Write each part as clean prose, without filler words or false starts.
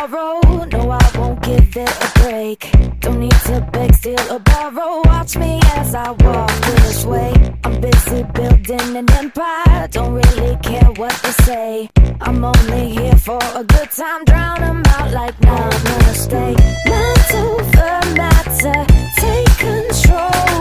tomorrow. No, I won't give it a break. Don't need to beg, steal or borrow. Watch me as I walk this way. I'm busy building an empire. Don't really care what they say. I'm only here for a good time. Drown them out like now, I'm gonna stay. Mind over matter, take control.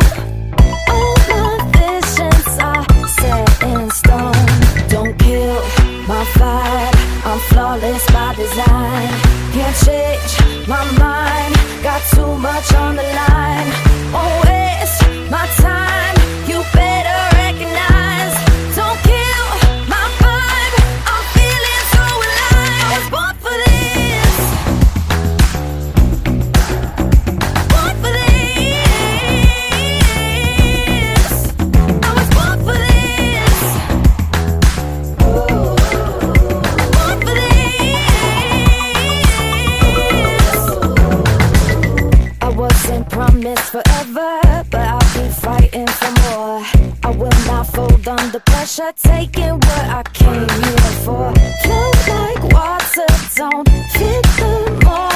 All my visions are set in stone. Don't kill my vibe, I'm flawless by design. Can't change my mind, got too much on the line. Won't waste my time, you better recognize. Don't kill my vibe, I'm feeling so alive. I was born for this, born for this. I was born for this, born for this. I wasn't promised forever, but I'll be fighting for more. I will not fold under pressure, taking what I came here for. Flow like water, don't fit the mold.